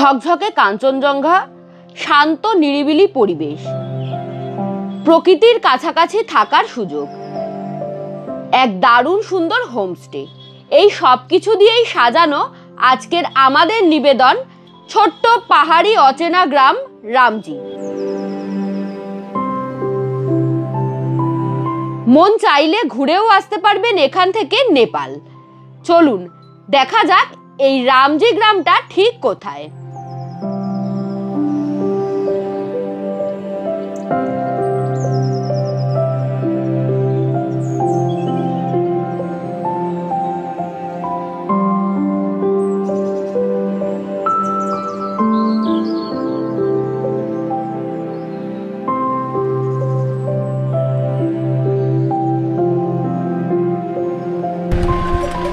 ঝকঝকে কাঞ্চনজঙ্ঘা, শান্ত নিরিবিলি পরিবেশ, প্রকৃতির কাছাকাছি থাকার সুযোগ, এক দারুণ সুন্দর হোমস্টে, এই সব কিছু দিয়েই সাজানো আজকের আমাদের নিবেদন ছোট্ট পাহাড়ি অচেনা গ্রাম রামজি। মন চাইলে ঘুরেও আসতে পারবেন এখান থেকে নেপাল। চলুন দেখা যাক এই রামজি গ্রামটা ঠিক কোথায়।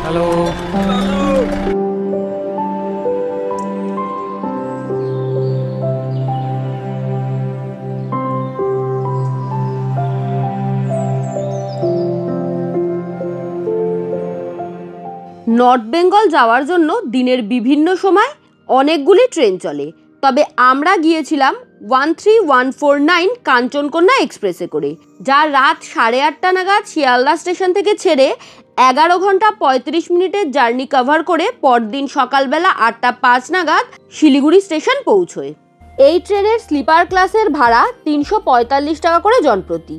হ্যালো, নর্থ বেঙ্গল যাওয়ার জন্য দিনের বিভিন্ন সময় অনেকগুলি ট্রেন চলে, তবে আমরা গিয়েছিলাম 13149 কাঞ্চনকন্যা এক্সপ্রেসে করে, যা রাত 8:30 নাগাদ শিয়ালদা স্টেশন থেকে ছেড়ে 11 ঘন্টা 35 মিনিটের জার্নি কভার করে পরদিন সকালবেলা 8:05 নাগাদ শিলিগুড়ি স্টেশন পৌঁছয়। এই ট্রেনের স্লিপার ক্লাসের ভাড়া 345 টাকা করে জনপ্রতি,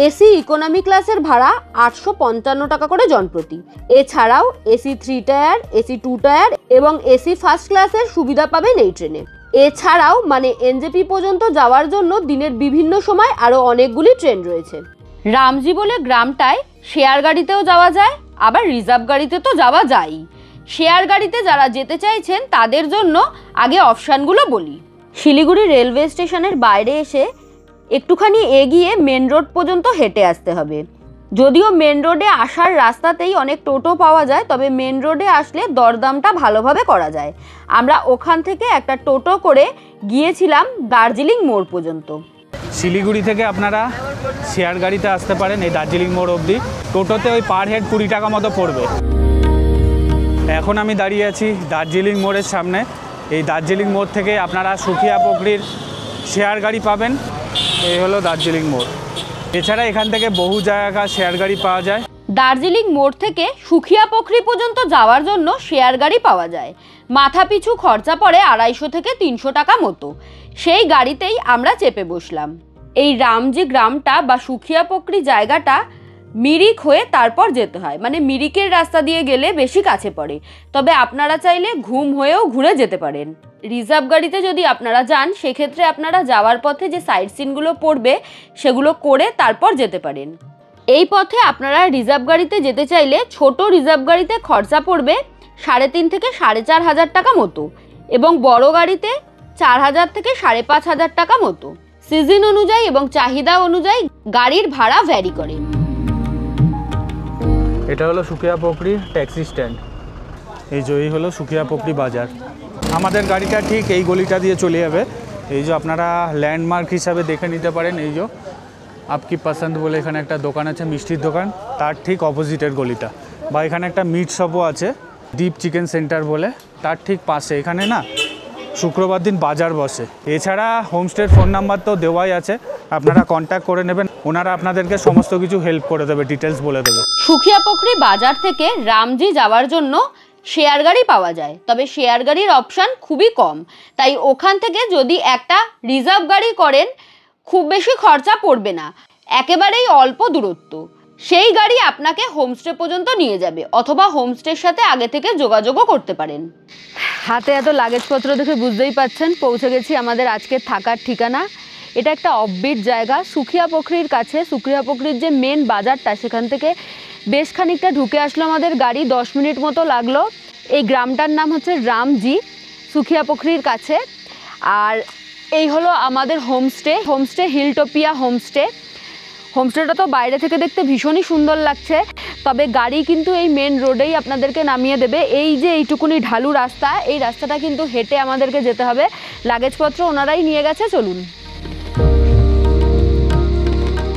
এসি ইকোনমি ক্লাসের ভাড়া 855 টাকা করে জনপ্রতি। এছাড়াও এসি 3 টায়ার, এসি 2 টায়ার এবং এসি ফার্স্ট ক্লাসের সুবিধা পাবেন এই ট্রেনে। এছাড়াও মানে এনজেপি পর্যন্ত যাওয়ার জন্য দিনের বিভিন্ন সময় আরও অনেকগুলি ট্রেন রয়েছে। রামজি বলে গ্রামটায় শেয়ার গাড়িতেও যাওয়া যায়, আবার রিজার্ভ গাড়িতে তো যাওয়া যায়ই। শেয়ার গাড়িতে যারা যেতে চাইছেন তাদের জন্য আগে অপশানগুলো বলি। শিলিগুড়ি রেলওয়ে স্টেশনের বাইরে এসে একটুখানি এগিয়ে মেন রোড পর্যন্ত হেঁটে আসতে হবে। যদিও মেন রোডে আসার রাস্তাতেই অনেক টোটো পাওয়া যায়, তবে মেন রোডে আসলে দরদামটা ভালোভাবে করা যায়। আমরা ওখান থেকে একটা টোটো করে গিয়েছিলাম দার্জিলিং মোড় পর্যন্ত। শিলিগুড়ি থেকে আপনারা শেয়ার গাড়িতে আসতে পারেন এই দার্জিলিং মোড় অবধি। টোটোতে ওই পার হেড 20 টাকা মতো পড়বে। এখন আমি দাঁড়িয়ে আছি দার্জিলিং মোড়ের সামনে। এই দার্জিলিং মোড় থেকে আপনারা সুখিয়া পোখরির শেয়ার গাড়ি পাবেন। এই হলো দার্জিলিং মোড়। এছাড়া এখান থেকে বহু জায়গা শেয়ার গাড়ি পাওয়া যায়। দার্জিলিং মোড় থেকে সুখিয়া পোখরি পর্যন্ত যাওয়ার জন্য শেয়ার গাড়ি পাওয়া যায়। মাথা পিছু খরচা পড়ে 250 থেকে 300 টাকা মতো। সেই গাড়িতেই আমরা চেপে বসলাম। এই রামজি গ্রামটা বা সুখিয়া পোখরি জায়গাটা মিরিক হয়ে তারপর যেতে হয়, মানে মিরিকের রাস্তা দিয়ে গেলে বেশি কাছে পড়ে। তবে আপনারা চাইলে ঘুম হয়েও ঘুরে যেতে পারেন। রিজার্ভ গাড়িতে যদি আপনারা যান সেক্ষেত্রে আপনারা যাওয়ার পথে যে সাইট সিনগুলো পড়বে সেগুলো করে তারপর যেতে পারেন। এই পথে আপনারা রিজার্ভ গাড়িতে যেতে চাইলে ছোট রিজার্ভ গাড়িতে খরচা পড়বে 3.5 থেকে 4,500 টাকা মতো, এবং বড় গাড়িতে 4,000 থেকে 5,500 টাকা মতো। সিজন অনুযায়ী এবং চাহিদা অনুযায়ী গাড়ির ভাড়া ভ্যারি করে। এটা হলো সুখিয়া পোখরি ট্যাক্সি স্ট্যান্ড। এই হলো সুখিয়া পোখরি বাজার। আমাদের গাড়িটা ঠিক এই গলিটা দিয়ে চলে যাবে। এই যে আপনারা ল্যান্ডমার্ক হিসাবে দেখে নিতে পারেন। এই যে আপকি পছন্দ বলে এখানে একটা দোকান আছে, মিষ্টির দোকান, তার ঠিক অপোজিটের গলিটা। বা এখানে একটা মিট শপও আছে, ডিপ চিকেন সেন্টার বলে, তার ঠিক পাশে। এখানে না শুক্রবার দিন বাজার বসে। এছাড়া হোমস্টের ফোন নাম্বার তো দেওয়াই আছে, আপনারা কন্ট্যাক্ট করে নেবেন। ওনারা আপনাদেরকে সমস্ত কিছু হেল্প করে দেবে, ডিটেলস বলে দেবে। সুখিয়া পোখরি বাজার থেকে রামজি যাওয়ার জন্য শেয়ার গাড়ি পাওয়া যায়, তবে শেয়ার গাড়ির অপশান খুবই কম। তাই ওখান থেকে যদি একটা রিজার্ভ গাড়ি করেন খুব বেশি খরচা পড়বে না, একেবারেই অল্প দূরত্ব। সেই গাড়ি আপনাকে হোমস্টে পর্যন্ত নিয়ে যাবে, অথবা হোমস্টের সাথে আগে থেকে যোগাযোগও করতে পারেন। হাতে এত লাগেজপত্র দেখে বুঝতেই পাচ্ছেন পৌঁছে গেছি আমাদের আজকের থাকার ঠিকানা। এটা একটা অফবিট জায়গা, সুখিয়া পোখরির কাছে। সুখিয়া পোখরির যে মেন বাজারটা সেখান থেকে বেশ খানিকটা ঢুকে আসলো আমাদের গাড়ি, 10 মিনিট মতো লাগলো। এই গ্রামটার নাম হচ্ছে রামজি, সুখিয়া পোখরির কাছে। আর এই হলো আমাদের হোমস্টে হিলটোপিয়া হোমস্টে। হোমস্টেটা তো বাইরে থেকে দেখতে ভীষণই সুন্দর লাগছে, তবে গাড়ি কিন্তু এই মেন রোডেই আপনাদেরকে নামিয়ে দেবে। এই যে এইটুকুনি ঢালু রাস্তা, এই রাস্তাটা কিন্তু হেঁটে আমাদেরকে যেতে হবে। লাগেজপত্র ওনারাই নিয়ে গেছে। চলুন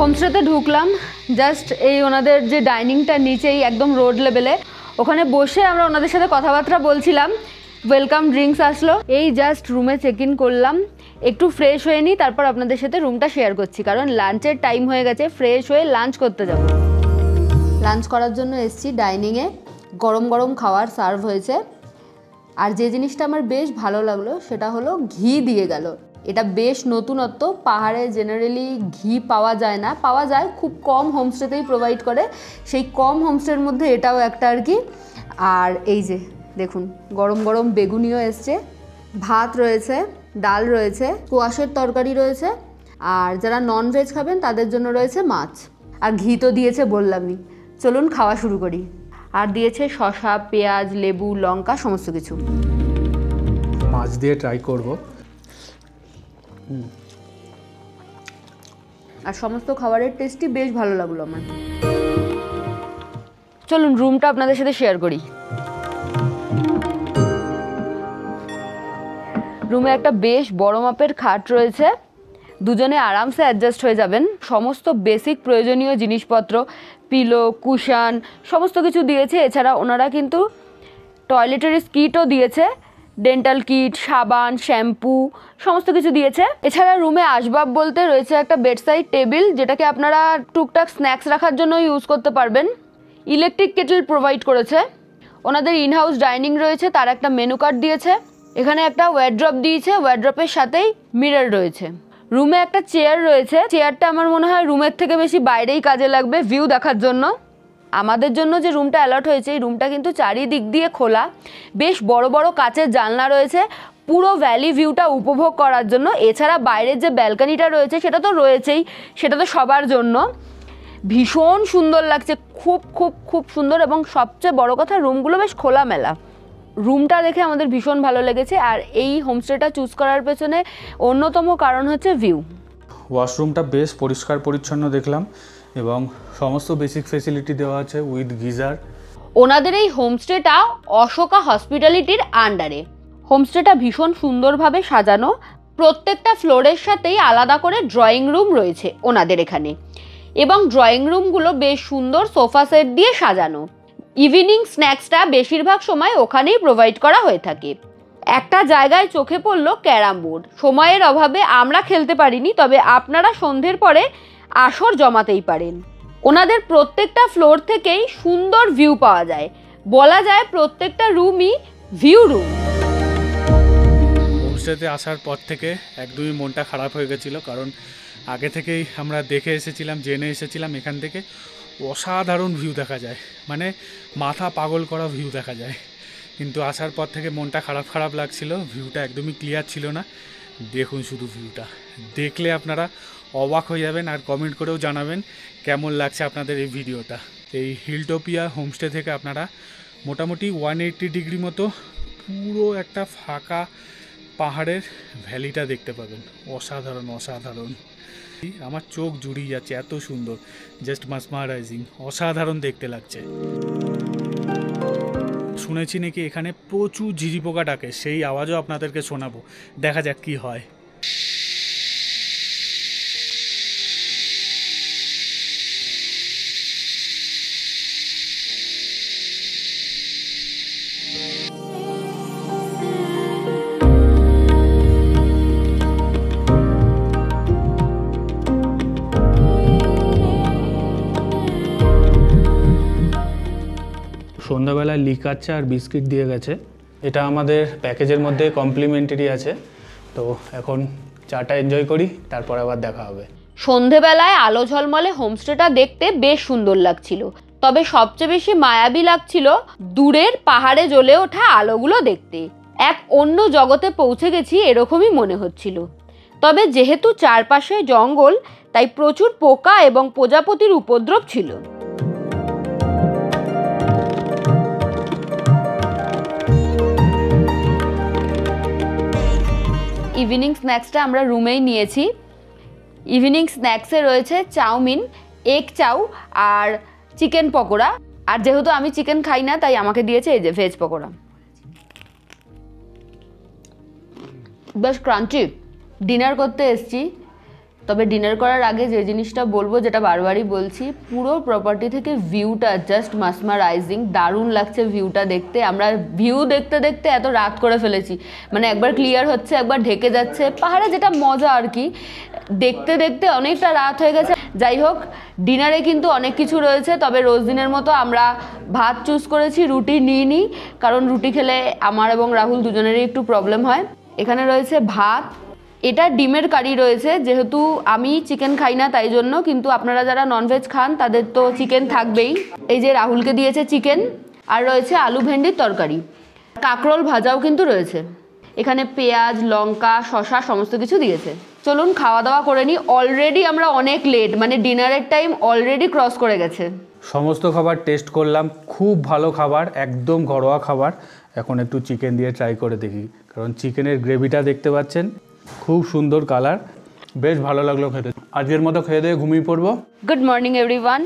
হোমস্টেতে ঢুকলাম। জাস্ট এই ওনাদের যে ডাইনিংটা নিচেই একদম রোড লেভেলে, ওখানে বসে আমরা ওনাদের সাথে কথাবার্তা বলছিলাম। ওয়েলকাম ড্রিঙ্কস আসলো। এই জাস্ট রুমে চেক ইন করলাম, একটু ফ্রেশ হয়ে নিই, তারপর আপনাদের সাথে রুমটা শেয়ার করছি, কারণ লাঞ্চের টাইম হয়ে গেছে, ফ্রেশ হয়ে লাঞ্চ করতে যাব। লাঞ্চ করার জন্য এসেছি ডাইনিংয়ে, গরম গরম খাবার সার্ভ হয়েছে। আর যে জিনিসটা আমার বেশ ভালো লাগলো সেটা হলো ঘি দিয়ে গেল। এটা বেশ নতুনত্ব, পাহাড়ে জেনারেলি ঘি পাওয়া যায় না, পাওয়া যায় খুব কম হোমস্টেতেই প্রোভাইড করে, সেই কম হোমস্টের মধ্যে এটাও একটা আর কি। আর এই যে দেখুন গরম গরম বেগুনিও এসছে, ভাত রয়েছে, ডাল রয়েছে, কোয়াশের তরকারি রয়েছে, আর যারা নন ভেজ খাবেন তাদের জন্য রয়েছে মাছ, আর ঘি তো দিয়েছে বললামই। চলুন খাওয়া শুরু করি। আর দিয়েছে শসা, পেঁয়াজ, লেবু, লঙ্কা, সমস্ত কিছু। মাছ দিয়ে ট্রাই করব। আর সমস্ত খাবারের টেস্টই বেশ ভালো লাগলো আমার। চলুন রুমটা আপনাদের সাথে শেয়ার করি। রুমে একটা বেশ বড় মাপের খাট রয়েছে, দুজনে আরামসে অ্যাডজাস্ট হয়ে যাবেন। সমস্ত বেসিক প্রয়োজনীয় জিনিসপত্র, পিলো, কুশন, সমস্ত কিছু দিয়েছে। এছাড়া ওনারা কিন্তু টয়লেটারিস কিটও দিয়েছে, ডেন্টাল কিট, সাবান, শ্যাম্পু, সমস্ত কিছু দিয়েছে। এছাড়া রুমে আসবাব বলতে রয়েছে একটা বেডসাইড টেবিল, যেটাকে আপনারা টুকটাক স্ন্যাক্স রাখার জন্য ইউজ করতে পারবেন। ইলেকট্রিক কেটল প্রোভাইড করেছে। ওনাদের ইনহাউস ডাইনিং রয়েছে, তার একটা মেনু কার্ড দিয়েছে। এখানে একটা ওয়ার্ড্রপ দিয়েছে, ওয়ার্ড্রপের সাথেই মিরর রয়েছে। রুমে একটা চেয়ার রয়েছে, চেয়ারটা আমার মনে হয় রুমের থেকে বেশি বাইরেই কাজে লাগবে ভিউ দেখার জন্য। আমাদের জন্য যে রুমটা অ্যালট হয়েছে, এই রুমটা কিন্তু চারিদিক দিয়ে খোলা, বেশ বড় বড় কাচের জানলা রয়েছে পুরো ভ্যালি ভিউটা উপভোগ করার জন্য। এছাড়া বাইরের যে ব্যালকনিটা রয়েছে সেটা তো রয়েছেই, সেটা তো সবার জন্য। ভীষণ সুন্দর লাগছে, খুব খুব খুব সুন্দর, এবং সবচেয়ে বড় কথা রুমগুলো বেশ খোলামেলা। রুমটা দেখে আমাদের ভীষণ ভালো লেগেছে। আর এই হোমস্টেটা চুজ করার পেছনে অন্যতম কারণ হচ্ছে ভিউ। ওয়াশরুমটা বেশ পরিষ্কার পরিচ্ছন্ন দেখলাম, এবং সমস্ত বেসিক ফেসিলিটি দেওয়া আছে উইথ গিজার। ওনাদের এই হোমস্টেটা অশোকা হসপিটালিটির আন্ডারে। হোমস্টেটা ভীষণ সুন্দরভাবে সাজানো, প্রত্যেকটা ফ্লোরের সাথেই আলাদা করে ড্রয়িং রুম রয়েছে ওনাদের এখানে, এবং ড্রয়িং রুমগুলো বেশ সুন্দর সোফা সেট দিয়ে সাজানো। ইভিনিং স্ন্যাক্সটা বেশিরভাগ সময় ওখানেই প্রোভাইড করা হয়ে থাকে। একটা জায়গায় চোখে পড়লো ক্যারাম বোর্ড, সময়ের অভাবে আমরা খেলতে পারিনি, তবে আপনারা সন্ধ্যের পরে আসর জমাতেই পারেন। ওনাদের প্রত্যেকটা ফ্লোর থেকেই সুন্দর ভিউ পাওয়া যায়, বলা যায় প্রত্যেকটা রুমই ভিউ রুম। হোমস্টেতে আসার পর থেকে একদমই মনটা খারাপ হয়ে গেছিলো, কারণ আগে থেকেই আমরা দেখে এসেছিলাম, জেনে এসেছিলাম এখান থেকে অসাধারণ ভিউ দেখা যায়, মানে মাথা পাগল করা ভিউ দেখা যায়। কিন্তু আসার পর থেকে মনটা খারাপ খারাপ লাগছিল, ভিউটা একদমই ক্লিয়ার ছিল না। দেখুন শুধু ভিউটা, দেখলে আপনারা অবাক হয়ে যাবেন, আর কমেন্ট করেও জানাবেন কেমন লাগছে আপনাদের এই ভিডিওটা। এই হিলটোপিয়া হোমস্টে থেকে আপনারা মোটামুটি 180 ডিগ্রি মতো পুরো একটা ফাঁকা পাহাড়ের ভ্যালিটা দেখতে পাবেন। অসাধারণ অসাধারণ, আমার চোখ জুড়িয়ে যাচ্ছে, এত সুন্দর, জাস্ট মাসমারাইজিং, অসাধারণ দেখতে লাগছে। শুনেছি নাকি এখানে প্রচুর ঝিঝি পোকা ডাকে, সেই আওয়াজও আপনাদেরকে শোনাবো, দেখা যাক কি হয়। সন্ধ্যাবেলায় লিকার চা আর বিস্কিট দিয়ে গেছে, এটা আমাদের প্যাকেজের মধ্যে কমপ্লিমেন্টারি আছে। তো এখন চাটা এনজয় করি, তারপর আবার দেখা হবে। সন্ধেবেলায় আলো ঝলমলে হোমস্টেটা দেখতে বেশ সুন্দর লাগছিল, তবে সবচেয়ে বেশি মায়াবী লাগছিল দূরের পাহাড়ে জ্বলে ওঠা আলোগুলো দেখতে। এক অন্য জগতে পৌঁছে গেছি এরকমই মনে হচ্ছিল। তবে যেহেতু চারপাশে জঙ্গল, তাই প্রচুর পোকা এবং প্রজাপতির উপদ্রব ছিল। ইভিনিং স্ন্যাক্সটা আমরা রুমেই নিয়েছি। ইভিনিং স্ন্যাক্সে রয়েছে চাউমিন, এগ চাউ আর চিকেন পকোড়া। আর যেহেতু আমি চিকেন খাই না, তাই আমাকে দিয়েছে এই যে ভেজ পকোড়া, বেশ ক্রাঞ্চি। ডিনার করতে এসেছি, তবে ডিনার করার আগে যে জিনিসটা বলবো, যেটা বারবারই বলছি, পুরো প্রপার্টি থেকে ভিউটা জাস্ট মাসমারাইজিং, দারুণ লাগছে ভিউটা দেখতে। আমরা ভিউ দেখতে দেখতে এত রাত করে ফেলেছি, মানে একবার ক্লিয়ার হচ্ছে একবার ঢেকে যাচ্ছে। পাহাড়ে যেটা মজা আর কি, দেখতে দেখতে অনেকটা রাত হয়ে গেছে। যাই হোক, ডিনারে কিন্তু অনেক কিছু রয়েছে, তবে রোজ দিনের মতো আমরা ভাত চুজ করেছি, রুটি নিইনি, কারণ রুটি খেলে আমার এবং রাহুল দুজনেরই একটু প্রবলেম হয়। এখানে রয়েছে ভাত, এটা ডিমের কারি রয়েছে, যেহেতু আমি চিকেন খাই না তাই জন্য, কিন্তু আপনারা যারা ননভেজ খান তাদের তো চিকেন থাকবেই। এই যে রাহুলকে দিয়েছে চিকেন, আর রয়েছে আলু ভেন্ডির তরকারি, কাঁকরোল ভাজাও কিন্তু রয়েছে। এখানে পেঁয়াজ, লঙ্কা, শসা সমস্ত কিছু দিয়েছে। চলুন খাওয়া দাওয়া করে নিই। অলরেডি আমরা অনেক লেট, মানে ডিনারের টাইম অলরেডি ক্রস করে গেছে। সমস্ত খাবার টেস্ট করলাম, খুব ভালো খাবার, একদম ঘরোয়া খাবার। এখন একটু চিকেন দিয়ে ট্রাই করে দেখি, কারণ চিকেনের গ্রেভিটা দেখতে পাচ্ছেন, খুব সুন্দর কালার, বেশ ভালো লাগলো খেতে। আজকের মতো খেয়ে দিয়ে ঘুমিয়ে পড়বো। Good morning everyone.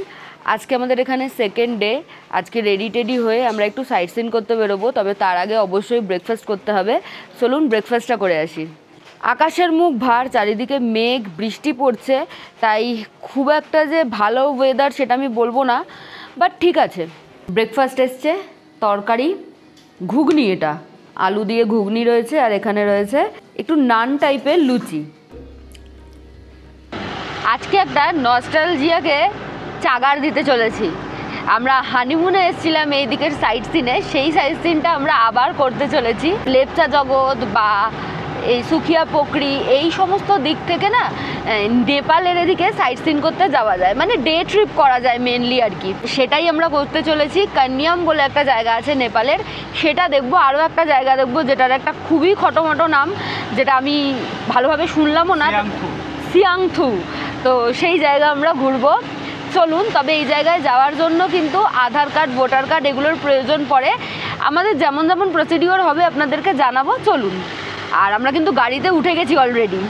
আজকে আমাদের এখানে সেকেন্ড ডে। আজকে রেডি টেডি হয়ে আমরা একটু সাইট সিন করতে বেরোবো, তবে তার আগে অবশ্যই ব্রেকফাস্ট করতে হবে। চলুন ব্রেকফাস্টটা করে আসি। আকাশের মুখ ভার, চারিদিকে মেঘ, বৃষ্টি পড়ছে, তাই খুব একটা যে ভালো ওয়েদার সেটা আমি বলবো না, বাট ঠিক আছে। ব্রেকফাস্ট এসছে, তরকারি, ঘুগনি, এটা আলু দিয়ে ঘুগনি রয়েছে, আর এখানে রয়েছে একটু নান টাইপের লুচি। আজকে একটা নস্টালজিয়াকে চাগার দিতে চলেছি। আমরা হানিমুনে এসেছিলাম এই দিকের সাইট সিনে, সেই সাইট সিনটা আমরা আবার করতে চলেছি। লেপচা জগৎ বা এই সুখিয়া পোকরি, এই সমস্ত দিক থেকে না নেপালের এদিকে সাইট সিন করতে যাওয়া যায়, মানে ডে ট্রিপ করা যায় মেনলি আর কি। সেটাই আমরা করতে চলেছি। কান্যাম বলে একটা জায়গা আছে নেপালের, সেটা দেখবো। আরও একটা জায়গা দেখবো যেটার একটা খুবই খটোমটো নাম, যেটা আমি ভালোভাবে শুনলামও না, সিয়াংথু। তো সেই জায়গা আমরা ঘুরবো। চলুন, তবে এই জায়গায় যাওয়ার জন্য কিন্তু আধার কার্ড, ভোটার কার্ড এগুলোর প্রয়োজন পড়ে। আমাদের যেমন যেমন প্রসিডিওর হবে আপনাদেরকে জানাবো। চলুন। আর আমরা কিন্তু গাড়িতে উঠে গেছি অলরেডি।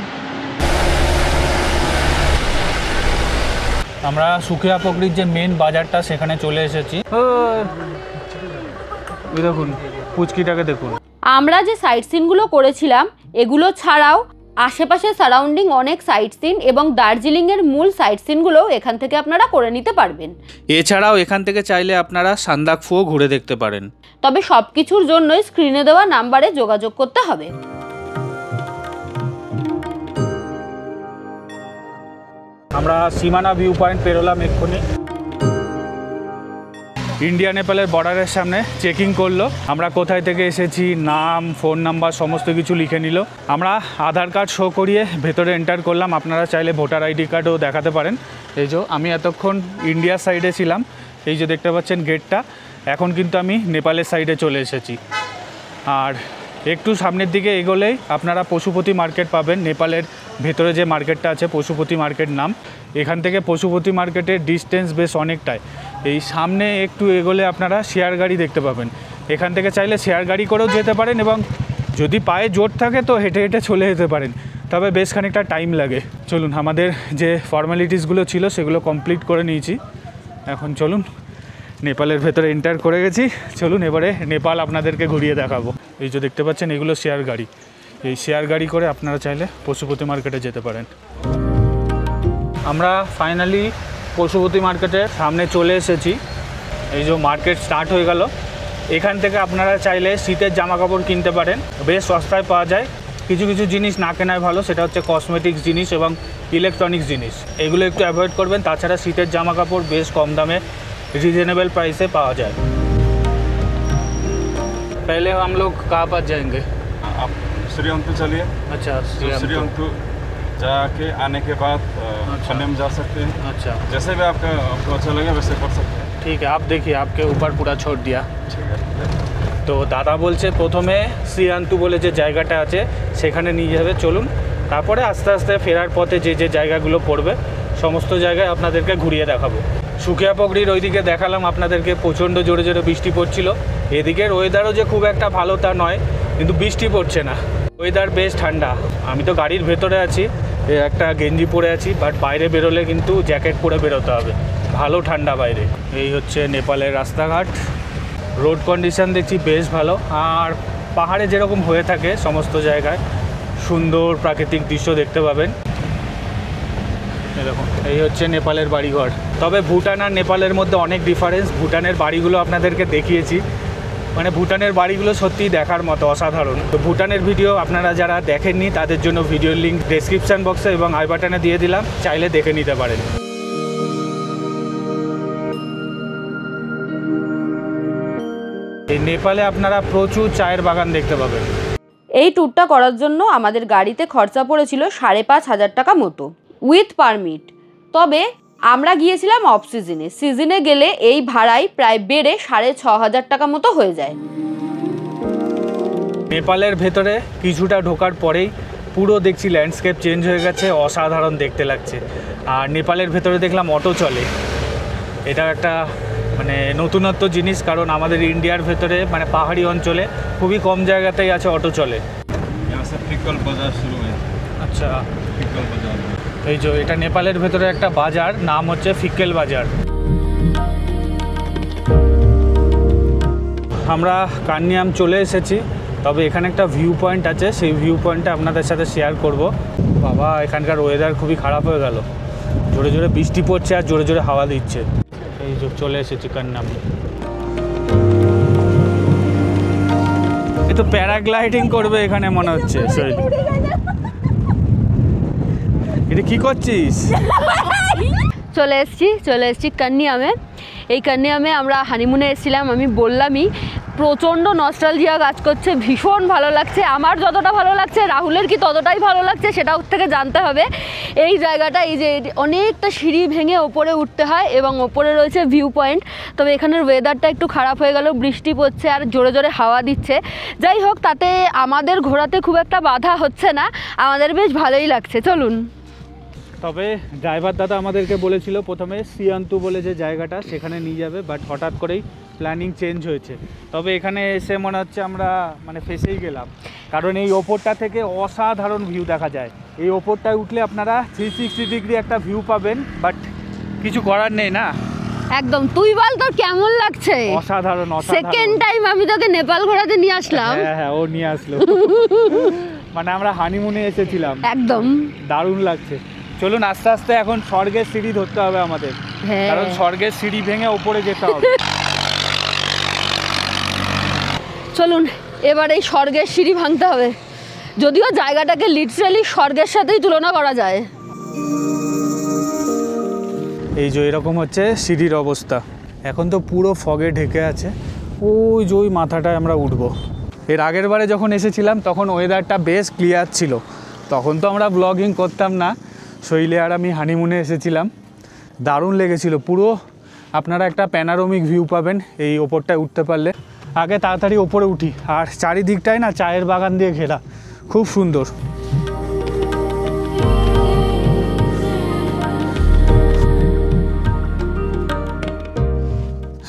আমরা সুখিয়া পোকরির যে মেন বাজারটা সেখানে চলে এসেছি। দেখুন পুচকিটাকে দেখুন। আমরা যে সাইট সিনগুলো করেছিলাম এগুলো ছাড়াও আশেপাশে সারাউন্ডিং অনেক সাইট সিন এবং দার্জিলিংয়ের মূল সাইট সিনগুলোও এখান থেকে আপনারা করে নিতে পারবেন। এছাড়াও এখান থেকে চাইলে আপনারা সান্দাকফুও ঘুরে দেখতে পারেন। তবে সব কিছুর জন্যই স্ক্রিনে দেওয়া নাম্বারে যোগাযোগ করতে হবে। আমরা সীমানা ভিউ পয়েন্ট পেরোলাম এক্ষুনি। ইন্ডিয়া নেপালের বর্ডারের সামনে চেকিং করলো, আমরা কোথায় থেকে এসেছি, নাম, ফোন নাম্বার সমস্ত কিছু লিখে নিল। আমরা আধার কার্ড শো করিয়ে ভেতরে এন্টার করলাম। আপনারা চাইলে ভোটার আইডি কার্ডও দেখাতে পারেন। এই যে আমি এতক্ষণ ইন্ডিয়ার সাইডে ছিলাম, এই যে দেখতে পাচ্ছেন গেটটা, এখন কিন্তু আমি নেপালের সাইডে চলে এসেছি। আর একটু সামনের দিকে এগোলেই আপনারা পশুপতি মার্কেট পাবেন। নেপালের ভেতরে যে মার্কেটটা আছে পশুপতি মার্কেট নাম। এখান থেকে পশুপতি মার্কেটের ডিস্টেন্স বেশ অনেকটাই। এই সামনে একটু এগোলে আপনারা শেয়ার গাড়ি দেখতে পাবেন। এখান থেকে চাইলে শেয়ার গাড়ি করেও যেতে পারেন, এবং যদি পায়ে জোর থাকে তো হেঁটে হেঁটে চলে যেতে পারেন, তবে বেশ খানিকটা টাইম লাগে। চলুন, আমাদের যে ফর্মালিটিসগুলো ছিল সেগুলো কমপ্লিট করে নিয়েছি। এখন চলুন, নেপালের ভেতরে এন্টার করে গেছি। চলুন এবারে নেপাল আপনাদেরকে ঘুরিয়ে দেখাবো। এই যে দেখতে পাচ্ছেন এগুলো শেয়ার গাড়ি, এই শেয়ার গাড়ি করে আপনারা চাইলে পশুপতি মার্কেটে যেতে পারেন। আমরা ফাইনালি পশুপতি মার্কেটের সামনে চলে এসেছি। এই যে মার্কেট স্টার্ট হয়ে গেল। এখান থেকে আপনারা চাইলে শীতের জামা কাপড় কিনতে পারেন, বেশ সস্তায় পাওয়া যায়। কিছু কিছু জিনিস না কেনাই ভালো, সেটা হচ্ছে কসমেটিক্স জিনিস এবং ইলেকট্রনিক্স জিনিস, এগুলো একটু অ্যাভয়েড করবেন। তাছাড়া শীতের জামা কাপড় বেশ কম দামে रीजनेबल प्राइस से पावा जाए। पहले हम लोग कहाँ पर जाएंगे? आप श्रीअंतु चलिए। अच्छा, श्रीअंतु जाके आने के बाद खन्ने में जा सकते हैं। अच्छा, जैसे भी आपको अच्छा लगे वैसे कर सकते हैं। ठीक है, आप देखिए आपके ऊपर पूरा छोड़ दिया। ठीक है। তো দাদা বলছে প্রথমে শ্রীয়ান্তু বলে যে জায়গাটা আছে সেখানে নিয়ে যাবে। চলুন, তারপরে আস্তে আস্তে ফেরার পথে যে যে জায়গাগুলো পড়বে সমস্ত জায়গায় আপনাদেরকে ঘুরিয়ে দেখাবো। সুখিয়া পোকরির ওইদিকে দেখালাম আপনাদেরকে, প্রচণ্ড জোরে জোরে বৃষ্টি পড়ছিল। এদিকের ওয়েদারও যে খুব একটা ভালো তা নয়, কিন্তু বৃষ্টি পড়ছে না, ওয়েদার বেশ ঠান্ডা। আমি তো গাড়ির ভেতরে আছি, একটা গেঞ্জি পরে আছি, বাট বাইরে বেরোলে কিন্তু জ্যাকেট পরে বেরোতে হবে, ভালো ঠান্ডা বাইরে। এই হচ্ছে নেপালের রাস্তাঘাট, রোড কন্ডিশন দেখছি বেশ ভালো। আর পাহাড়ে যেরকম হয়ে থাকে সমস্ত জায়গায় সুন্দর প্রাকৃতিক দৃশ্য দেখতে পাবেন। এই দেখুন, এই হচ্ছে নেপালের বাড়িঘর। তবে ভুটান আর নেপালের মধ্যে অনেক ডিফারেন্স। ভুটানের বাড়িগুলো আপনাদেরকে দেখিয়েছি, মানে ভুটানের বাড়িগুলো সত্যিই দেখার মতো, অসাধারণ। তো ভুটানের ভিডিও আপনারা যারা দেখেননি তাদের জন্য ভিডিওর লিঙ্ক ডেসক্রিপশান বক্সে এবং আই বাটনে দিয়ে দিলাম, চাইলে দেখে নিতে পারেন। এই নেপালে আপনারা প্রচুর চায়ের বাগান দেখতে পাবেন। এই ট্যুরটা করার জন্য আমাদের গাড়িতে খরচা পড়েছিল 5,500 টাকা মতো উইথ পারমিট। তবে আমরা গিয়েছিলাম অফ সিজনে, সিজনে গেলে এই ভাড়াই প্রায় বেড়ে 6,500 টাকা মতো হয়ে যায়। নেপালের ভেতরে কিছুটা ঢোকার পরেই পুরো দেখছি ল্যান্ডস্কেপ চেঞ্জ হয়ে গেছে, অসাধারণ দেখতে লাগছে। আর নেপালের ভেতরে দেখলাম অটো চলে, এটা একটা মানে নতুনত্ব জিনিস, কারণ আমাদের ইন্ডিয়ার ভেতরে মানে পাহাড়ি অঞ্চলে খুবই কম জায়গাতেই আছে অটো চলে। আচ্ছা, এই যে এটা নেপালের ভেতরে একটা বাজার, নাম হচ্ছে ফিক্কেল বাজার। আমরা কান্নিয়াম চলে এসেছি, তবে এখানে একটা ভিউ পয়েন্ট আছে, সেই ভিউ পয়েন্টটা আপনাদের সাথে শেয়ার করব। বাবা, এখানকার ওয়েদার খুবই খারাপ হয়ে গেল, জোরে জোরে বৃষ্টি পড়ছে আর জোরে জোরে হাওয়া দিচ্ছে। এই যে চলে এসেছি কান্নাম। এ তো প্যারাগ্লাইডিং করবে এখানে মনে হচ্ছে। শৈলী, এটা কি করছিস? চলে এসেছি কান্নিয়ামে। এই কান্নিয়ামে আমরা হানিমুনে এসেছিলাম, আমি বললামই প্রচণ্ড নস্টালজিয়া কাজ করছে, ভীষণ ভালো লাগছে। আমার যতটা ভালো লাগছে রাহুলের কি ততটাই ভালো লাগছে সেটা ওর থেকে জানতে হবে। এই জায়গাটা, এই যে অনেকটা সিঁড়ি ভেঙে ওপরে উঠতে হয় এবং ওপরে রয়েছে ভিউ পয়েন্ট। তবে এখানের ওয়েদারটা একটু খারাপ হয়ে গেল, বৃষ্টি পড়ছে আর জোরে জোরে হাওয়া দিচ্ছে। যাই হোক, তাতে আমাদের ঘোরাতে খুব একটা বাধা হচ্ছে না, আমাদের বেশ ভালোই লাগছে। চলুন। তবে ড্রাইভার দাদা আমাদেরকে বলেছিল প্রথমে সিয়ান্তু বলে যে জায়গাটা, সেখানে নিয়ে যাবে, বাট হঠাৎ করেই প্ল্যানিং চেঞ্জ হয়েছে। তবে এখানে এসে মনে হচ্ছে আমরা মানে ফেসেই গেলাম, কারণ এই ওপরটা থেকে অসাধারণ ভিউ দেখা যায়। এই ওপরটায় উঠলে আপনারা 360 ডিগ্রি একটা ভিউ পাবেন, বাট কিছু করার নেই না। একদম। তুই বল তোর কেমন লাগছে? অসাধারণ। সেকেন্ড টাইম আমি তোকে নেপাল ঘোরাতে নিয়ে আসলাম। হ্যাঁ, ও নিয়ে আসলো। মানে আমরা হানিমুনে এসেছিলাম, একদম দারুণ লাগছে। চলুন আস্তে আস্তে এখন স্বর্গের সিঁড়ি ধরতে হবে আমাদের, কারণ স্বর্গের সিঁড়ি ভেঙে ওপরে যেতে হবে। চলুন এবার এই স্বর্গের সিঁড়ি ভাঙতে হবে, যদিও জায়গাটাকে লিটারালি স্বর্গের সাথেই তুলনা করা যায়। এই যে এরকম হচ্ছে সিঁড়ির অবস্থা, এখন তো পুরো ফগে ঢেকে আছে। ওই যে ওই মাথাটায় আমরা উঠবো। এর আগের বারে যখন এসেছিলাম তখন ওয়েদারটা বেশ ক্লিয়ার ছিল, তখন তো আমরা ব্লগিং করতাম না। শৈলে আর আমি হানিমুনে এসেছিলাম, দারুণ লেগেছিল। পুরো আপনারা একটা প্যানারোমিক ভিউ পাবেন এই ওপরটায় উঠতে পারলে। আগে তাড়াতাড়ি ওপরে উঠি। আর চারিদিকটায় না চায়ের বাগান দিয়ে ঘেরা, খুব সুন্দর।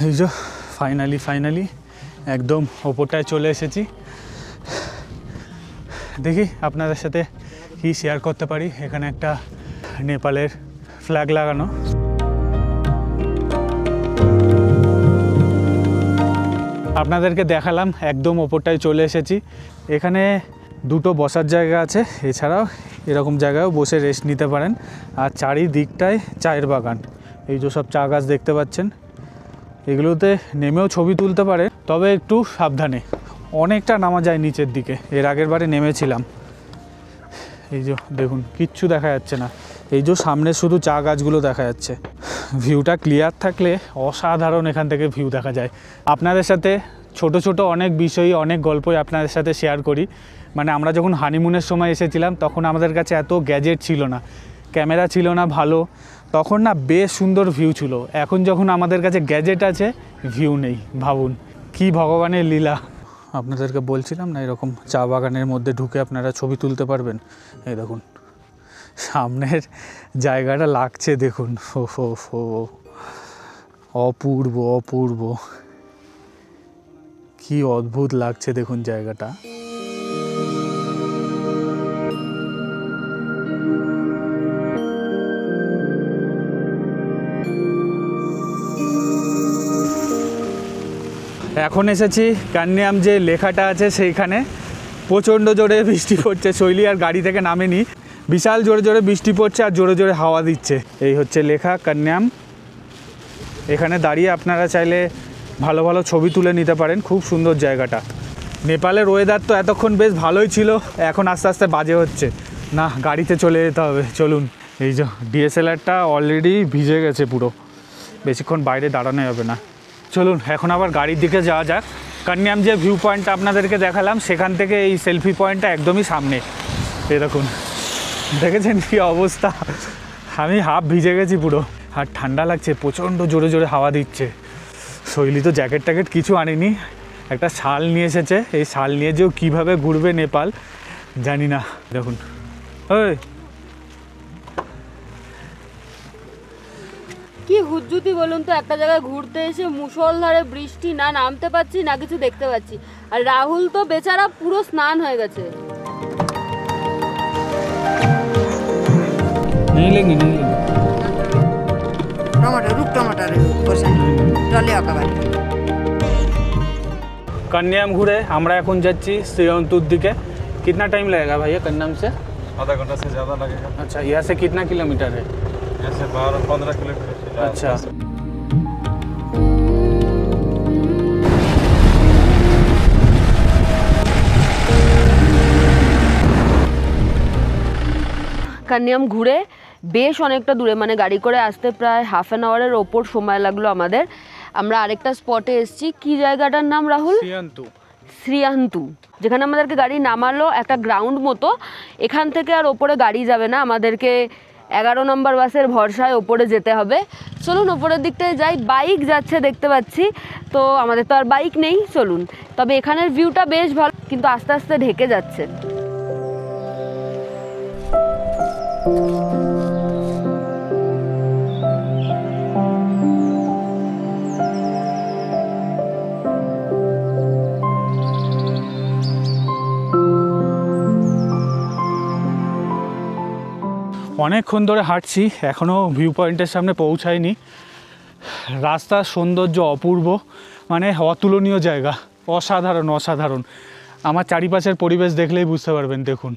এই যে ফাইনালি একদম ওপরটায় চলে এসেছি। দেখি আপনাদের সাথে কি শেয়ার করতে পারি। এখানে একটা নেপালের ফ্ল্যাগ লাগানো। আপনাদেরকে দেখালাম, একদম ওপরটায় চলে এসেছি। এখানে দুটো বসার জায়গা আছে, এছাড়াও এরকম জায়গায়ও বসে রেস্ট নিতে পারেন। আর চারিদিকটায় চায়ের বাগান। এই যে সব চা গাছ দেখতে পাচ্ছেন, এগুলোতে নেমেও ছবি তুলতে পারে, তবে একটু সাবধানে, অনেকটা নামা যায় নিচের দিকে। এর আগের বারে নেমেছিলাম। এই যে দেখুন, কিচ্ছু দেখা যাচ্ছে না, এই যে সামনে শুধু চা গাছগুলো দেখা যাচ্ছে। ভিউটা ক্লিয়ার থাকলে অসাধারণ এখান থেকে ভিউ দেখা যায়। আপনাদের সাথে ছোট ছোট অনেক বিষয়, অনেক গল্পই আপনাদের সাথে শেয়ার করি। মানে আমরা যখন হানিমুনের সময় এসেছিলাম তখন আমাদের কাছে এত গ্যাজেট ছিল না, ক্যামেরা ছিল না ভালো, তখন না বেশ সুন্দর ভিউ ছিল। এখন যখন আমাদের কাছে গ্যাজেট আছে, ভিউ নেই। ভাবুন কি ভগবানের লীলা। আপনাদেরকে বলছিলাম না, এরকম চা বাগানের মধ্যে ঢুকে আপনারা ছবি তুলতে পারবেন। এই দেখুন সামনের জায়গাটা লাগছে, দেখুন অপূর্ব কি অদ্ভুত লাগছে দেখুন জায়গাটা। এখন এসেছি কান্নিয়াম যে লেখাটা আছে সেইখানে। প্রচণ্ড জোরে বৃষ্টি পড়ছে, শৈলী আর গাড়ি থেকে নামেনি। বিশাল জোরে জোরে বৃষ্টি পড়ছে আর জোরে জোরে হাওয়া দিচ্ছে। এই হচ্ছে লেখা কান্যাম। এখানে দাঁড়িয়ে আপনারা চাইলে ভালো ভালো ছবি তুলে নিতে পারেন, খুব সুন্দর জায়গাটা। নেপালের ওয়েদার তো এতক্ষণ বেশ ভালোই ছিল, এখন আস্তে আস্তে বাজে হচ্ছে। না, গাড়িতে চলে যেতে হবে, চলুন। এই যে ডিএসএলআরটা অলরেডি ভিজে গেছে পুরো, বেশিক্ষণ বাইরে দাঁড়ানো যাবে না। চলুন এখন আবার গাড়ির দিকে যাওয়া যাক। কান্যাম যে ভিউ পয়েন্টটা আপনাদেরকে দেখালাম সেখান থেকে এই সেলফি পয়েন্টটা একদমই সামনে। এই দেখুন, দেখেছেন কী অবস্থা, আমি হাফ ভিজে গেছি পুরো, আর ঠান্ডা লাগছে, প্রচণ্ড জোরে জোরে হাওয়া দিচ্ছে। শৈলী তো জ্যাকেট ট্যাকেট কিছু আনেনি, একটা শাল নিয়ে এসেছে। এই শাল নিয়ে যেও কীভাবে ঘুরবে নেপাল জানি না। দেখুন, ওই কি হুজ্জুতি বলুন তো, একটা জায়গায় ঘুরতে এসে মুষলধারে বৃষ্টি, না নামতে পাচ্ছি না কিছু দেখতে পাচ্ছি, আর রাহুল তো বেচারা পুরো স্নান হয়ে গেছে। टमाटर रुक टमाटर चले একেবারে। कन्याम घूरे আমরা এখন যাচ্ছি श्रीयंतुर दिखे। कितना टाइम लगेगा भैया कन्याम से? आधा घंटा से ज़्यादा लगेगा। अच्छा, यहाँ से कितना किलोमीटर है? यहाँ से 12-15 किलोमीटर। अच्छा, কান্যাম ঘুরে বেশ অনেকটা দূরে, মানে গাড়ি করে আসতে প্রায় হাফ অ্যান আওয়ারের ওপর সময় লাগলো আমাদের। আমরা আরেকটা স্পটে এসেছি, কি জায়গাটার নাম রাহুল? श्रीयंतु। শ্রীয়ান্তু, যেখানে আমাদেরকে গাড়ি নামালো, একটা গ্রাউন্ড মতো। এখান থেকে আর ওপরে গাড়ি যাবে না, আমাদেরকে 11 নম্বর বাসের ভরসায় ওপরে যেতে হবে। চলুন ওপরের দিকটায় যাই। বাইক যাচ্ছে দেখতে পাচ্ছি, তো আমাদের তো আর বাইক নেই, চলুন। তবে এখানের ভিউটা বেশ ভালো, কিন্তু আস্তে আস্তে ঢেকে যাচ্ছে। অনেকক্ষণ ধরে হাঁটছি, এখনও ভিউ পয়েন্টের সামনে পৌঁছায়নি। রাস্তার সৌন্দর্য অপূর্ব, মানে অতুলনীয় জায়গা, অসাধারণ অসাধারণ। আমার চারিপাশের পরিবেশ দেখলেই বুঝতে পারবেন। দেখুন,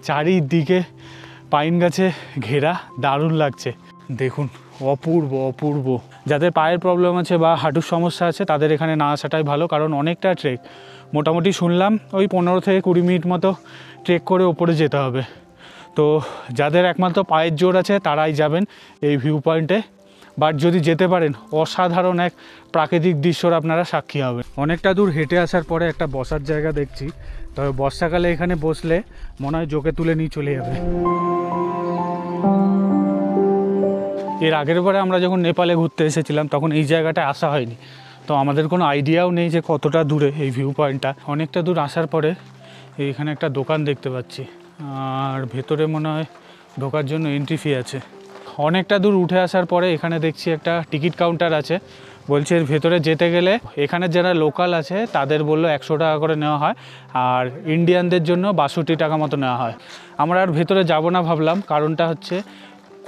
চারিদিকে পাইন গাছে ঘেরা, দারুণ লাগছে। দেখুন, অপূর্ব অপূর্ব। যাদের পায়ের প্রবলেম আছে বা হাঁটুর সমস্যা আছে তাদের এখানে না আসাটাই ভালো, কারণ অনেকটা ট্রেক। মোটামুটি শুনলাম ওই 15 থেকে 20 মিনিট মতো ট্রেক করে ওপরে যেতে হবে। তো যাদের একমাত্র পায়ের জোর আছে তারাই যাবেন এই ভিউ পয়েন্টে। বাট যদি যেতে পারেন, অসাধারণ এক প্রাকৃতিক দৃশ্যর আপনারা সাক্ষী হবেন। অনেকটা দূর হেঁটে আসার পরে একটা বসার জায়গা দেখছি, তবে বর্ষাকালে এখানে বসলে মনে হয় জোকে তুলে নিয়ে চলে যাবে। এর আগের বারে আমরা যখন নেপালে ঘুরতে এসেছিলাম তখন এই জায়গাটায় আসা হয়নি, তো আমাদের কোনো আইডিয়াও নেই যে কতটা দূরে এই ভিউ পয়েন্টটা। অনেকটা দূর আসার পরে এইখানে একটা দোকান দেখতে পাচ্ছি, আর ভেতরে মনে হয় ঢোকার জন্য এন্ট্রি ফি আছে। অনেকটা দূর উঠে আসার পরে এখানে দেখছি একটা টিকিট কাউন্টার আছে। বলছে এর ভেতরে যেতে গেলে এখানে যারা লোকাল আছে তাদের বললো 100 টাকা করে নেওয়া হয়, আর ইন্ডিয়ানদের জন্য 62 টাকা মতো নেওয়া হয়। আমরা আর ভেতরে যাব না ভাবলাম, কারণটা হচ্ছে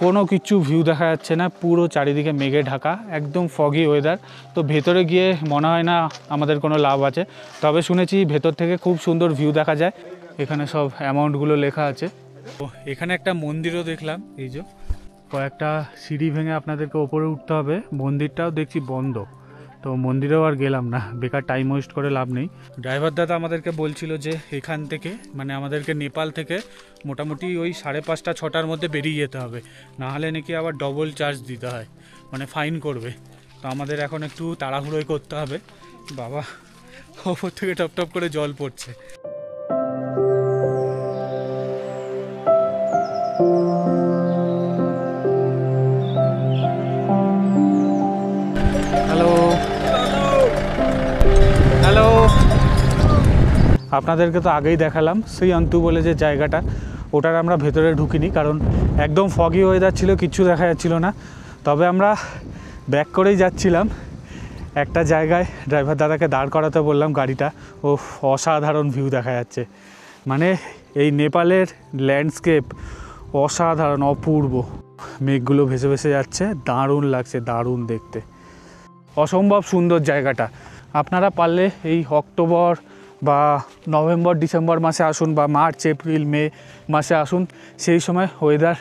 কোনো কিছু ভিউ দেখা যাচ্ছে না, পুরো চারিদিকে মেঘে ঢাকা, একদম ফগি ওয়েদার। তো ভেতরে গিয়ে মনে হয় না আমাদের কোনো লাভ আছে। তবে শুনেছি ভেতর থেকে খুব সুন্দর ভিউ দেখা যায়। এখানে সব অ্যামাউন্টগুলো লেখা আছে। তো এখানে একটা মন্দিরও দেখলাম, এই যে কয়েকটা সিঁড়ি ভেঙে আপনাদেরকে ওপরে উঠতে হবে। মন্দিরটাও দেখছি বন্ধ, তো মন্দিরেও আর গেলাম না, বেকার টাইম ওয়েস্ট করে লাভ নেই। ড্রাইভার দাদা আমাদেরকে বলছিল যে এখান থেকে, মানে আমাদেরকে নেপাল থেকে মোটামুটি ওই 5:30-6টার মধ্যে বেরিয়ে যেতে হবে, নাহলে নাকি আবার ডবল চার্জ দিতে হয়, মানে ফাইন করবে। তো আমাদের এখন একটু তাড়াহুড়োই করতে হবে। বাবা, ওপর থেকে টপ টপ করে জল পড়ছে। হ্যালো হ্যালো, আপনাদেরকে তো আগেই দেখালাম শ্রীয়ন্তু বলে যে জায়গাটা, ওটার আমরা ভেতরে ঢুকিনি, কারণ একদম ফগি ওয়েদার ছিল, কিচ্ছু দেখা যাচ্ছিল না। তবে আমরা ব্যাক করেই যাচ্ছিলাম, একটা জায়গায় ড্রাইভার দাদাকে দাঁড় করাতে বললাম গাড়িটা। ও অসাধারণ ভিউ দেখা যাচ্ছে, মানে এই নেপালের ল্যান্ডস্কেপ অসাধারণ অপূর্ব। মেঘগুলো ভেসে ভেসে যাচ্ছে, দারুণ লাগছে, দারুণ দেখতে, অসম্ভব সুন্দর জায়গাটা। আপনারা পারলে এই অক্টোবর বা নভেম্বর ডিসেম্বর মাসে আসুন বা মার্চ এপ্রিল মে মাসে আসুন, সেই সময় ওয়েদার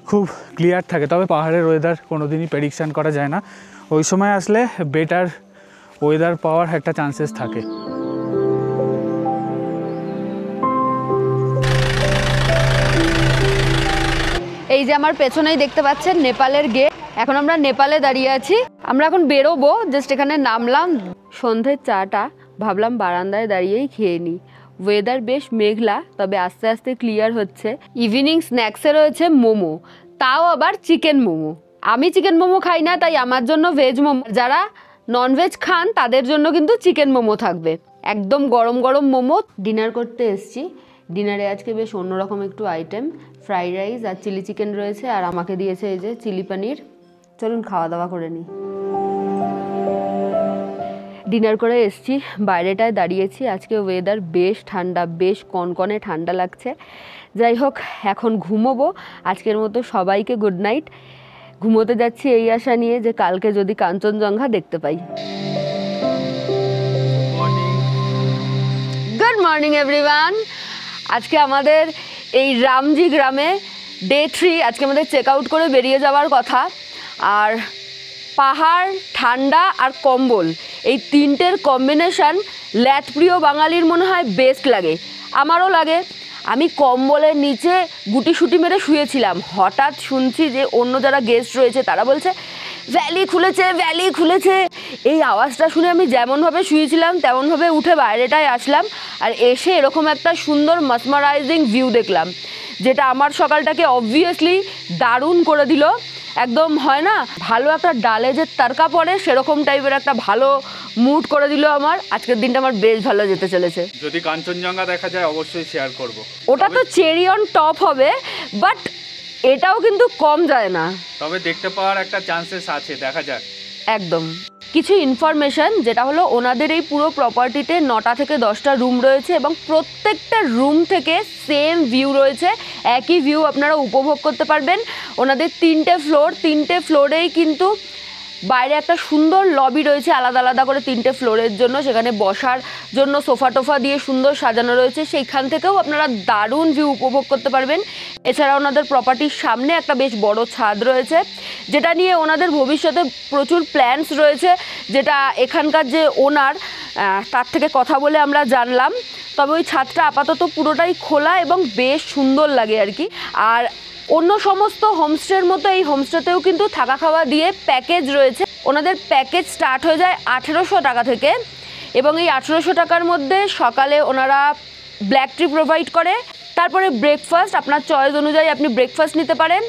খুব ক্লিয়ার থাকে। তবে পাহাড়ের ওয়েদার কোনো দিনই প্রেডিকশান করা যায় না, ওই সময় আসলে বেটার ওয়েদার পাওয়ার একটা চান্সেস থাকে। এই যে আমার পেছনেই দেখতে পাচ্ছেন নেপালের গেট। এখন আমরা নেপালে দাঁড়িয়ে আছি। আমরা এখন বেরোবো, জাস্ট এখানে নামলাম। সন্ধ্যের চাটা ভাবলাম বারান্দায় দাঁড়িয়েই খেয়ে নিই। ওয়েদার বেশ মেঘলা, তবে আস্তে আস্তে ক্লিয়ার হচ্ছে। ইভিনিং স্ন্যাক্সে রয়েছে মোমো, তাও আবার চিকেন মোমো। আমি চিকেন মোমো খাই না, তাই আমার জন্য ভেজ মোমো। যারা ননভেজ খান তাদের জন্য কিন্তু চিকেন মোমো থাকবে, একদম গরম গরম মোমো। ডিনার করতে এসছি। ডিনারে আজকে বেশ অন্যরকম একটু আইটেম, ফ্রাইড রাইস আর চিলি চিকেন রয়েছে, আর আমাকে দিয়েছে এই যে চিলি পনির। চলুন খাওয়া দাওয়া করে নিই। ডিনার করে এসছি, বাইরেটায় দাঁড়িয়েছি। আজকে ওয়েদার বেশ ঠান্ডা, বেশ কনকনে ঠান্ডা লাগছে। যাই হোক, এখন ঘুমোবো। আজকের মতো সবাইকে গুড নাইট। ঘুমোতে যাচ্ছি এই আশা নিয়ে যে কালকে যদি কাঞ্চনজঙ্ঘা দেখতে পাই। Good morning everyone. আজকে আমাদের এই রামজি গ্রামে ডে 3। আজকে আমাদের চেক আউট করে বেরিয়ে যাওয়ার কথা। আর পাহাড়, ঠান্ডা আর কম্বল, এই তিনটের কম্বিনেশান ল্যাথপ্রিয় বাঙালির মনে হয় বেস্ট লাগে। আমারও লাগে। আমি কম্বলের নিচে গুটিসুটি মেরে শুয়েছিলাম। হঠাৎ শুনছি যে অন্য যারা গেস্ট রয়েছে তারা বলছে ভ্যালি খুলেছে, ভ্যালি খুলেছে। এই আওয়াজটা শুনে আমি যেমনভাবে শুয়েছিলাম তেমনভাবে উঠে বাইরেটায় আসলাম, আর এসে এরকম একটা সুন্দর মাসমারাইজিং ভিউ দেখলাম, যেটা আমার সকালটাকে অবভিয়াসলি দারুণ করে দিল। একদম হয় না ভালো একটা ডালে যে তারকা পড়ে, সেরকম টাইপের একটা ভালো মুড করে দিল আমার। আজকের দিনটা আমার বেশ ভালো যেতে চলেছে। যদি কাঞ্চনজঙ্ঘা দেখা যায় অবশ্যই শেয়ার করব। ওটা তো চেরি অন টপ হবে, বাট এটাও কিন্তু কম যায় না। তবে দেখতে পাওয়ার একটা চান্সেস আছে, দেখা যাক। একদম। কিছু ইনফরমেশন, যেটা হলো ওনাদের এই পুরো প্রপার্টিতে 9টা থেকে 10টা রুম রয়েছে এবং প্রত্যেকটা রুম থেকে সেম ভিউ রয়েছে, একই ভিউ আপনারা উপভোগ করতে পারবেন। ওনাদের 3টে ফ্লোর, 3টে ফ্লোরেই কিন্তু বাইরে একটা সুন্দর লবি রয়েছে আলাদা আলাদা করে 3টে ফ্লোরের জন্য। সেখানে বসার জন্য সোফা টোফা দিয়ে সুন্দর সাজানো রয়েছে, সেইখান থেকেও আপনারা দারুণ ভিউ উপভোগ করতে পারবেন। এছাড়া ওনাদের প্রপার্টির সামনে একটা বেশ বড় ছাদ রয়েছে, যেটা নিয়ে ওনাদের ভবিষ্যতে প্রচুর প্ল্যানস রয়েছে, যেটা এখানকার যে ওনার তার থেকে কথা বলে আমরা জানলাম। তবে ওই ছাদটা আপাতত পুরোটাই খোলা এবং বেশ সুন্দর লাগে আর কি। আর অন্য সমস্ত হোমস্টের মতো এই হোমস্টেতেও কিন্তু থাকা খাওয়া দিয়ে প্যাকেজ রয়েছে। ওনাদের প্যাকেজ স্টার্ট হয়ে যায় 1800 টাকা থেকে, এবং এই 1800 টাকার মধ্যে সকালে ওনারা ব্ল্যাক টি প্রোভাইড করে, তারপরে ব্রেকফাস্ট আপনার চয়েস অনুযায়ী আপনি ব্রেকফাস্ট নিতে পারেন,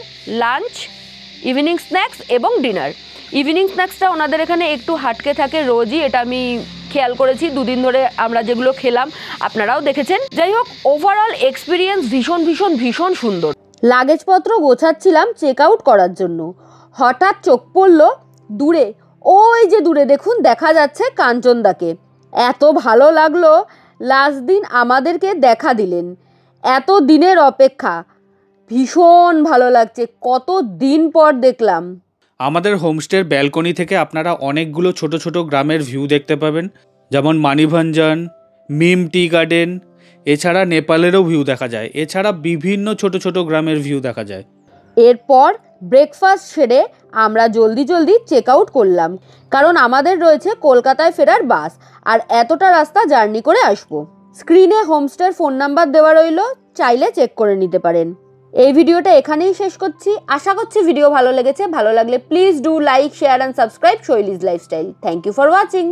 লাঞ্চ, ইভিনিং স্ন্যাক্স এবং ডিনার। ইভিনিং স্ন্যাক্সটা ওনাদের এখানে একটু হাটকে থাকে রোজই, এটা আমি খেয়াল করেছি। 2 দিন ধরে আমরা যেগুলো খেলাম আপনারাও দেখেছেন। যাই হোক, ওভারঅল এক্সপিরিয়েন্স ভীষণ ভীষণ ভীষণ সুন্দর। লাগেজপত্র গোছাচ্ছিলাম চেক আউট করার জন্য, হঠাৎ চোখ পড়ল দূরে, ওই যে দূরে দেখুন দেখা যাচ্ছে কাঞ্চনদাকে। এত ভালো লাগলো, লাস্ট দিন আমাদেরকে দেখা দিলেন। এত দিনের অপেক্ষা, ভীষণ ভালো লাগছে, কত দিন পর দেখলাম। আমাদের হোমস্টের ব্যালকনি থেকে আপনারা অনেকগুলো ছোট ছোট গ্রামের ভিউ দেখতে পাবেন, যেমন মানিভঞ্জন, মিম টি গার্ডেন, এছাড়া নেপালেরও ভিউ দেখা যায়। এছাড়া বিভিন্ন ছোট ছোট গ্রামের ভিউ দেখা যায়। এরপর ব্রেকফাস্ট সেরে আমরা জলদি জলদি চেক আউট করলাম, কারণ আমাদের রয়েছে কলকাতায় ফেরার বাস, আর এতটা রাস্তা জার্নি করে আসবো। স্ক্রিনে হোমস্টের ফোন নাম্বার দেওয়া রইল, চাইলে চেক করে নিতে পারেন। এই ভিডিওটা এখানেই শেষ করছি। আশা করছি ভিডিও ভালো লেগেছে। ভালো লাগলে please do like, share and subscribe Shaili's lifestyle. Thank you for watching.